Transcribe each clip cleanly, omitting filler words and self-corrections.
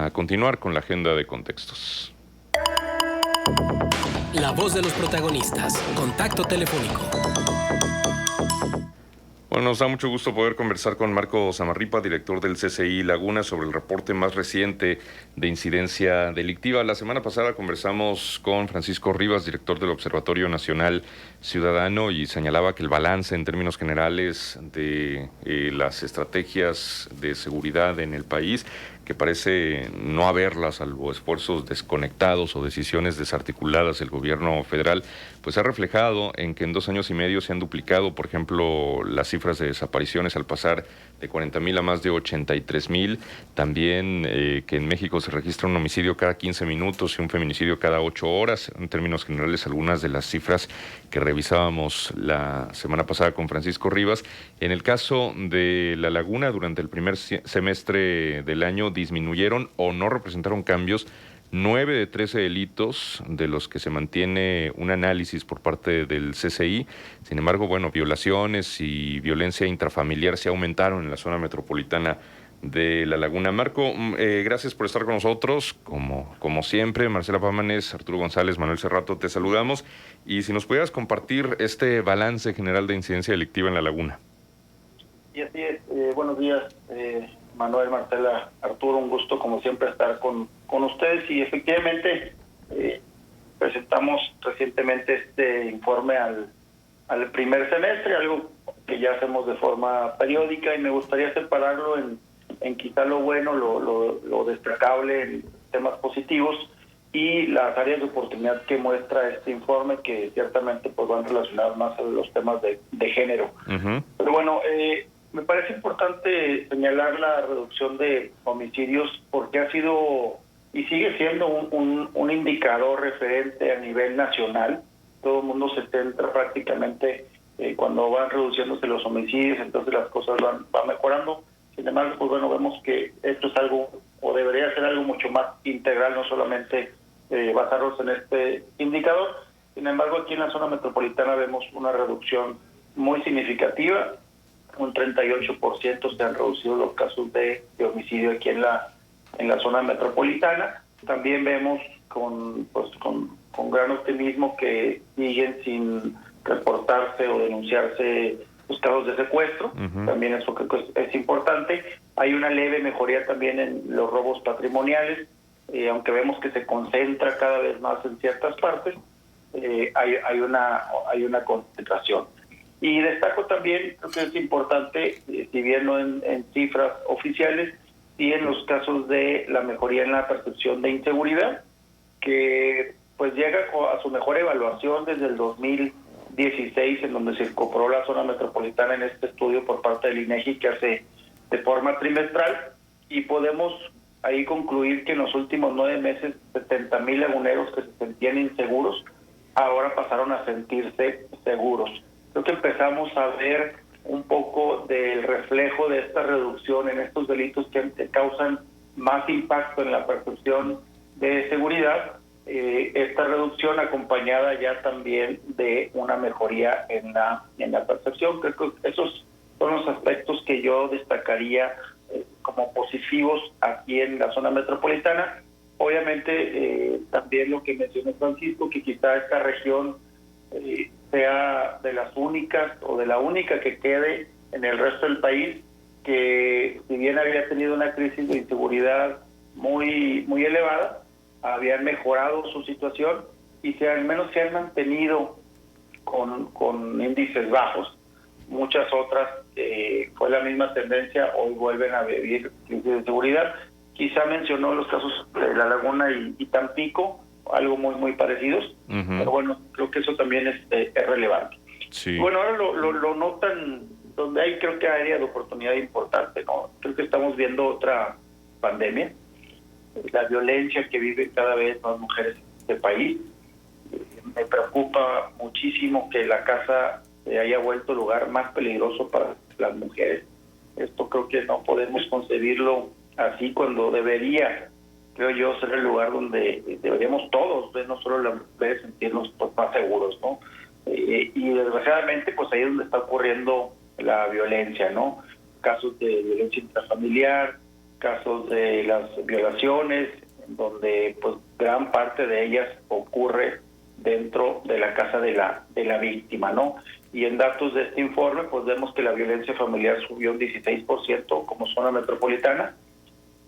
a continuar con la agenda de contextos. La voz de los protagonistas. Contacto telefónico. Bueno, nos da mucho gusto poder conversar con Marco Zamarripa, director del CCI Laguna, sobre el reporte más reciente de incidencia delictiva. La semana pasada conversamos con Francisco Rivas, director del Observatorio Nacional Ciudadano, y señalaba que el balance en términos generales de las estrategias de seguridad en el país, que parece no haberlas, salvo esfuerzos desconectados o decisiones desarticuladas del gobierno federal, pues ha reflejado en que en 2 años y medio se han duplicado, por ejemplo, las cifras de desapariciones al pasar de 40,000 a más de 83,000. También que en México se registra un homicidio cada 15 minutos y un feminicidio cada 8 horas. En términos generales, algunas de las cifras que revisábamos la semana pasada con Francisco Rivas. En el caso de La Laguna, durante el primer semestre del año disminuyeron o no representaron cambios 9 de 13 delitos de los que se mantiene un análisis por parte del CCI. Sin embargo, bueno, violaciones y violencia intrafamiliar se aumentaron en la zona metropolitana de La Laguna. Marco, gracias por estar con nosotros. Como siempre, Marcela Pámanes, Arturo González, Manuel Cerrato, te saludamos. Y si nos pudieras compartir este balance general de incidencia delictiva en La Laguna. Y así es. Buenos días, Manuel, Marcela, Arturo, un gusto como siempre estar con ustedes, y efectivamente presentamos recientemente este informe al primer semestre, algo que ya hacemos de forma periódica, y me gustaría separarlo en quizá lo bueno, lo destacable, en temas positivos, y las áreas de oportunidad que muestra este informe, que ciertamente pues van relacionados más a los temas de género. Uh-huh. Pero bueno, me parece importante señalar la reducción de homicidios, porque ha sido y sigue siendo un indicador referente a nivel nacional. Todo el mundo se centra prácticamente cuando van reduciéndose los homicidios, entonces las cosas van mejorando. Sin embargo, pues bueno, vemos que esto es algo, o debería ser algo mucho más integral, no solamente basarnos en este indicador. Sin embargo, aquí en la zona metropolitana vemos una reducción muy significativa. Un 38% se han reducido los casos de homicidio aquí en la zona metropolitana. También vemos con gran optimismo que siguen sin reportarse o denunciarse los casos de secuestro. Uh-huh. También eso creo que es importante. Hay una leve mejoría también en los robos patrimoniales, aunque vemos que se concentra cada vez más en ciertas partes, hay una concentración. Y destaco también, creo que es importante, si bien no en cifras oficiales, sí en los casos de la mejoría en la percepción de inseguridad, que pues llega a su mejor evaluación desde el 2016, en donde se incorporó la zona metropolitana en este estudio por parte del INEGI, que hace de forma trimestral, y podemos ahí concluir que en los últimos 9 meses 70,000 laguneros que se sentían inseguros ahora pasaron a sentirse seguros. Creo que empezamos a ver un poco del reflejo de esta reducción en estos delitos que causan más impacto en la percepción de seguridad, esta reducción acompañada ya también de una mejoría en la percepción. Creo que esos son los aspectos que yo destacaría como positivos aquí en la zona metropolitana. Obviamente también lo que mencionó Francisco, que quizá esta región sea de las únicas o de la única que quede en el resto del país, que si bien había tenido una crisis de inseguridad muy elevada, habían mejorado su situación y al menos se han mantenido con índices bajos. Muchas otras fue la misma tendencia, hoy vuelven a vivir crisis de seguridad. Quizá mencionó los casos de La Laguna y Tampico, algo muy parecidos. Uh-huh. Pero bueno, creo que eso también es relevante. Sí. Bueno, ahora lo notan, donde hay creo que área de oportunidad importante, ¿no? Creo que estamos viendo otra pandemia, la violencia que viven cada vez más mujeres en este país. Me preocupa muchísimo que la casa se haya vuelto el lugar más peligroso para las mujeres. Esto creo que no podemos concebirlo así, cuando debería, creo yo, ser el lugar donde deberíamos todos, no solo las mujeres, sentirnos más seguros, ¿no? Y desgraciadamente, pues ahí es donde está ocurriendo la violencia, ¿no? Casos de violencia intrafamiliar, casos de las violaciones, donde pues gran parte de ellas ocurre dentro de la casa de la víctima, ¿no? Y en datos de este informe, pues vemos que la violencia familiar subió un 16% como zona metropolitana,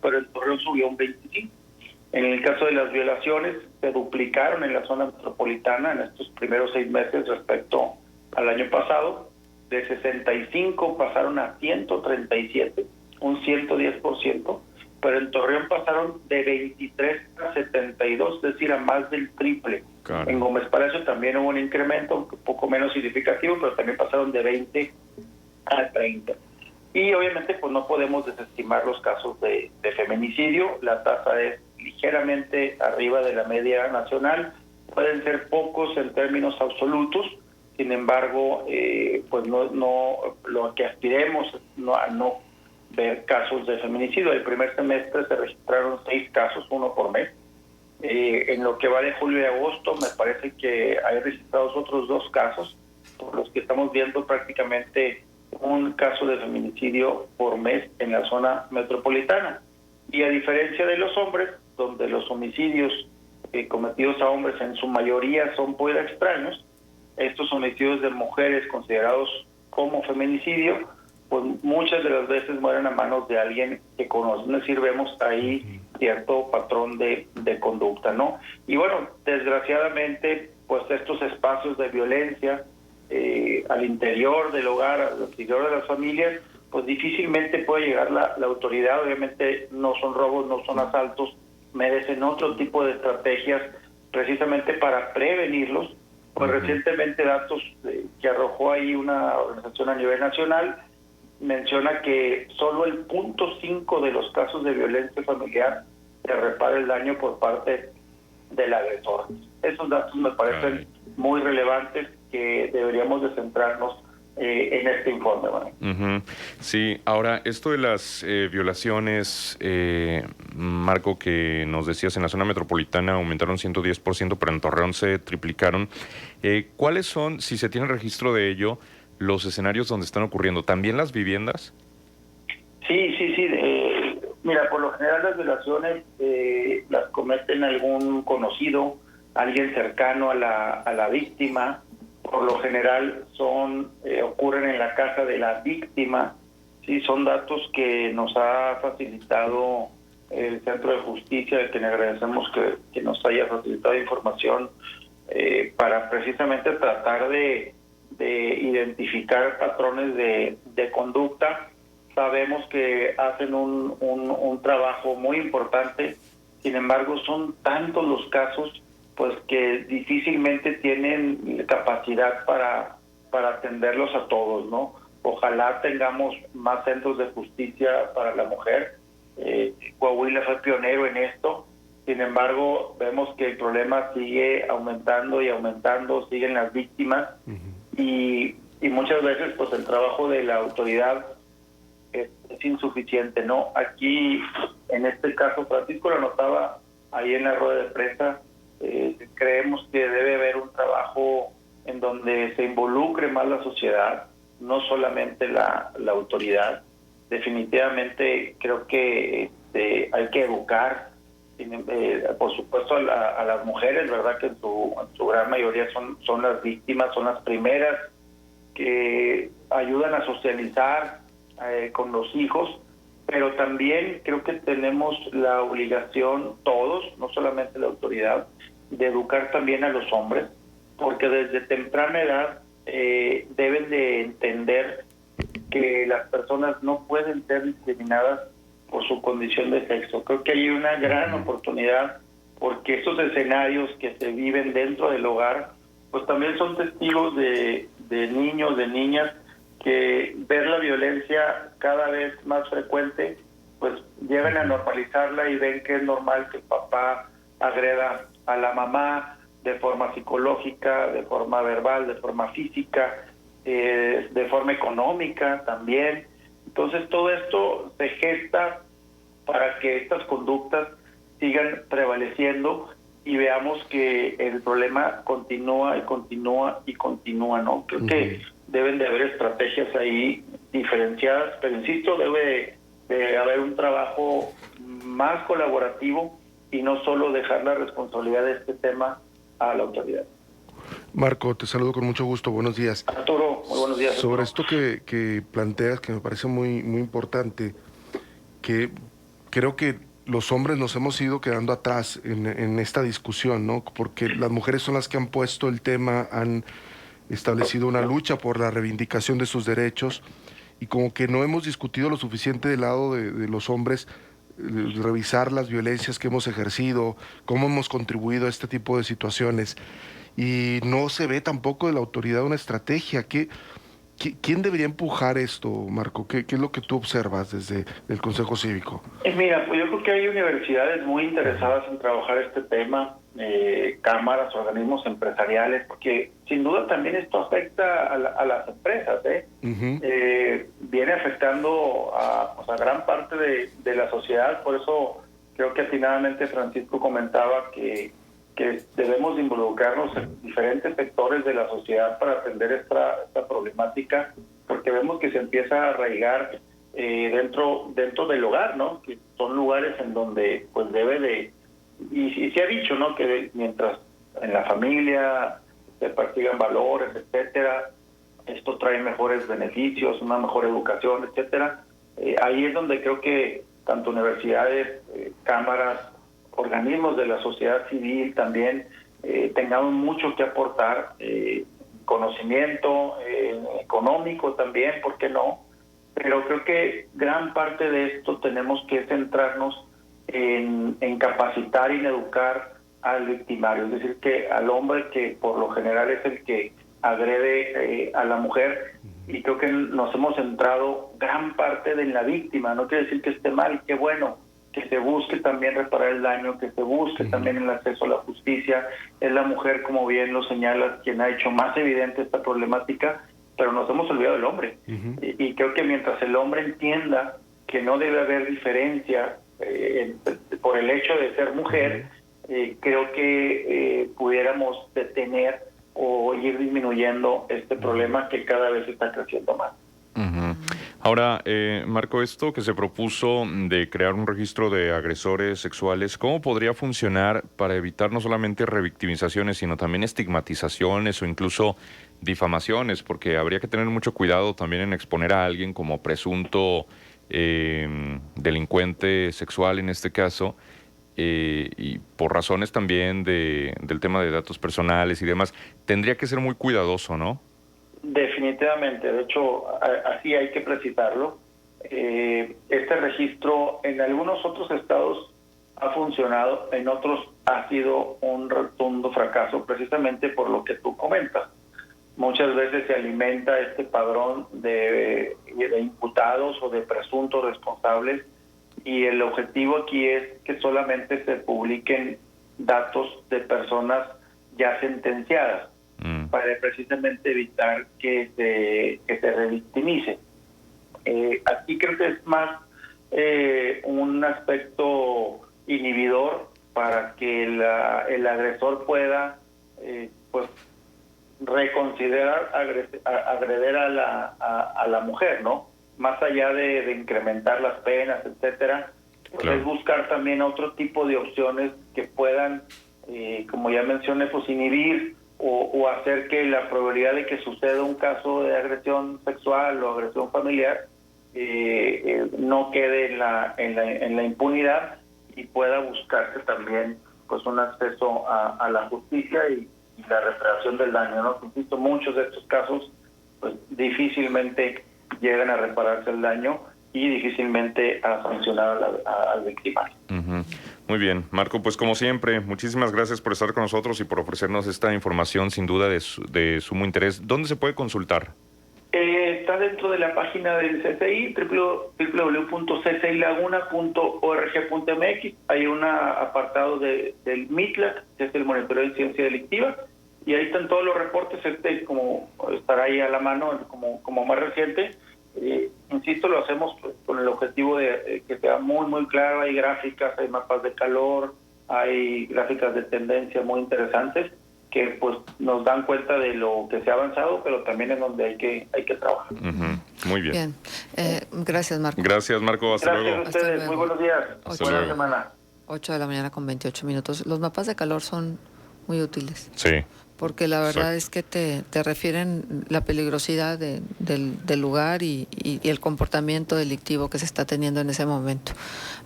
pero en Torreón subió un 25%. En el caso de las violaciones, se duplicaron en la zona metropolitana en estos primeros 6 meses respecto al año pasado. De 65 pasaron a 137, un 110%, pero en Torreón pasaron de 23 a 72, es decir, a más del triple. Claro. En Gómez Palacio también hubo un incremento, un poco menos significativo, pero también pasaron de 20 a 30. Y obviamente pues no podemos desestimar los casos de feminicidio. La tasa es ligeramente arriba de la media nacional. Pueden ser pocos en términos absolutos, sin embargo, pues no lo que aspiremos a no ver casos de feminicidio. El primer semestre se registraron 6 casos, 1 por mes. En lo que va de julio y agosto, me parece que hay registrados otros 2 casos, por los que estamos viendo prácticamente un caso de feminicidio por mes en la zona metropolitana. Y a diferencia de los hombres, donde los homicidios cometidos a hombres en su mayoría son muy extraños, estos homicidios de mujeres considerados como feminicidio, pues muchas de las veces mueren a manos de alguien que conoce. Es decir, vemos ahí cierto patrón de conducta, ¿no? Y bueno, desgraciadamente, pues estos espacios de violencia al interior del hogar, al interior de las familias, pues difícilmente puede llegar la autoridad. Obviamente no son robos, no son asaltos, merecen otro tipo de estrategias precisamente para prevenirlos. Pues recientemente datos que arrojó ahí una organización a nivel nacional menciona que solo el 0.5 de los casos de violencia familiar se repara el daño por parte del agresor. Esos datos me parecen muy relevantes, que deberíamos de centrarnos en este informe. ¿Vale? Sí, ahora, esto de las violaciones, Marco, que nos decías en la zona metropolitana aumentaron 110%, pero en Torreón se triplicaron. ¿Cuáles son, si se tiene registro de ello, los escenarios donde están ocurriendo? ¿También las viviendas? Sí. Mira, por lo general las violaciones las cometen algún conocido, alguien cercano a la víctima. Por lo general ocurren en la casa de la víctima. Sí, son datos que nos ha facilitado el Centro de Justicia, de que le agradecemos que nos haya facilitado información para precisamente tratar de identificar patrones de conducta. Sabemos que hacen un trabajo muy importante, sin embargo son tantos los casos pues que difícilmente tienen capacidad para atenderlos a todos, ¿no? Ojalá tengamos más centros de justicia para la mujer. Coahuila fue pionero en esto, sin embargo vemos que el problema sigue aumentando y aumentando, siguen las víctimas y muchas veces pues el trabajo de la autoridad es insuficiente, ¿no? Aquí, en este caso, Francisco lo notaba ahí en la rueda de prensa, creemos que debe haber un trabajo en donde se involucre más la sociedad, no solamente la autoridad. Definitivamente creo que hay que educar, por supuesto, a las mujeres, ¿verdad? Que en su gran mayoría son las víctimas, son las primeras que ayudan a socializar con los hijos, pero también creo que tenemos la obligación todos, no solamente la autoridad, de educar también a los hombres, porque desde temprana edad deben de entender que las personas no pueden ser discriminadas por su condición de sexo. Creo que hay una gran oportunidad, porque estos escenarios que se viven dentro del hogar, pues también son testigos de niños, de niñas, que ver la violencia cada vez más frecuente, pues llegan a normalizarla y ven que es normal que el papá agreda a la mamá de forma psicológica, de forma verbal, de forma física, de forma económica también. Entonces todo esto se gesta para que estas conductas sigan prevaleciendo y veamos que el problema continúa y continúa y continúa, ¿no? Creo que deben de haber estrategias ahí diferenciadas, pero insisto, debe de haber un trabajo más colaborativo y no solo dejar la responsabilidad de este tema a la autoridad. Marco, te saludo con mucho gusto. Buenos días. Arturo, muy buenos días. Sobre Arturo. esto que planteas, que me parece muy, muy importante, que creo que los hombres nos hemos ido quedando atrás en esta discusión, ¿no? Porque las mujeres son las que han puesto el tema, han establecido una lucha por la reivindicación de sus derechos y como que no hemos discutido lo suficiente del lado de los hombres, revisar las violencias que hemos ejercido, cómo hemos contribuido a este tipo de situaciones. Y no se ve tampoco de la autoridad una estrategia. ¿Quién debería empujar esto, Marco? ¿Qué es lo que tú observas desde el Consejo Cívico? Mira, pues yo creo que hay universidades muy interesadas en trabajar este tema, cámaras, organismos empresariales, porque sin duda también esto afecta a las empresas, ¿eh? Viene afectando a gran parte de la sociedad, por eso creo que atinadamente Francisco comentaba que debemos involucrarnos en diferentes sectores de la sociedad para atender esta problemática, porque vemos que se empieza a arraigar dentro del hogar, ¿no? Que son lugares en donde pues debe de, y se ha dicho, ¿no? Que mientras en la familia se persigan valores, etcétera, esto trae mejores beneficios, una mejor educación, etcétera. Ahí es donde creo que tanto universidades, cámaras, organismos de la sociedad civil también tengamos mucho que aportar, conocimiento económico también, ¿por qué no? Pero creo que gran parte de esto tenemos que centrarnos en capacitar y en educar al victimario, es decir, que al hombre que por lo general es el que agrede a la mujer, y creo que nos hemos centrado gran parte de la víctima. No quiere decir que esté mal, qué bueno, que se busque también reparar el daño, que se busque también el acceso a la justicia. Es la mujer, como bien lo señalas, quien ha hecho más evidente esta problemática, pero nos hemos olvidado del hombre. Y creo que mientras el hombre entienda que no debe haber diferencia por el hecho de ser mujer, creo que pudiéramos detener o ir disminuyendo este problema que cada vez está creciendo más. Ahora, Marco, esto que se propuso de crear un registro de agresores sexuales, ¿cómo podría funcionar para evitar no solamente revictimizaciones, sino también estigmatizaciones o incluso difamaciones? Porque habría que tener mucho cuidado también en exponer a alguien como presunto delincuente sexual en este caso, y por razones también del tema de datos personales y demás. Tendría que ser muy cuidadoso, ¿no? Definitivamente, de hecho, así hay que precisarlo. Este registro en algunos otros estados ha funcionado, en otros ha sido un rotundo fracaso, precisamente por lo que tú comentas. Muchas veces se alimenta este padrón de imputados o de presuntos responsables, y el objetivo aquí es que solamente se publiquen datos de personas ya sentenciadas, para precisamente evitar que se revictimice. Aquí creo que es más un aspecto inhibidor para que el agresor pueda pues reconsiderar agreder a la mujer, ¿no? Más allá de incrementar las penas, etcétera, pues claro, es buscar también otro tipo de opciones que puedan, como ya mencioné, pues inhibir o hacer que la probabilidad de que suceda un caso de agresión sexual o agresión familiar no quede en la impunidad, y pueda buscarse también pues un acceso a la justicia y la reparación del daño, ¿no? Insisto, muchos de estos casos pues difícilmente llegan a repararse el daño y difícilmente a sancionar al victimario. Muy bien, Marco, pues como siempre, muchísimas gracias por estar con nosotros y por ofrecernos esta información sin duda de sumo interés. ¿Dónde se puede consultar? Está dentro de la página del CCI, www.ccilaguna.org.mx. Hay un apartado del MITLAC, que es el Monitoreo de Ciencia Delictiva, y ahí están todos los reportes. Como estará ahí a la mano como más reciente. Insisto, lo hacemos pues con el objetivo de que sea muy muy claro. Hay gráficas, hay mapas de calor, hay gráficas de tendencia muy interesantes, que pues nos dan cuenta de lo que se ha avanzado, pero también es donde hay que trabajar. Muy bien. Bien. Gracias, Marco. Gracias, Marco. Hasta Gracias luego. a ustedes. luego. Muy buenos días. Hasta Buena luego. semana. 8 de la mañana con 28 minutos. Los mapas de calor son muy útiles, Sí. porque la verdad Exacto. es que te refieren la peligrosidad del lugar y el comportamiento delictivo que se está teniendo en ese momento.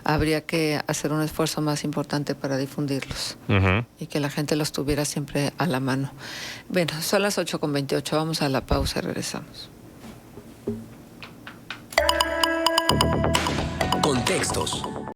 Habría que hacer un esfuerzo más importante para difundirlos y que la gente los tuviera siempre a la mano. Bueno, son las 8 con 28. Vamos a la pausa y regresamos. Contextos.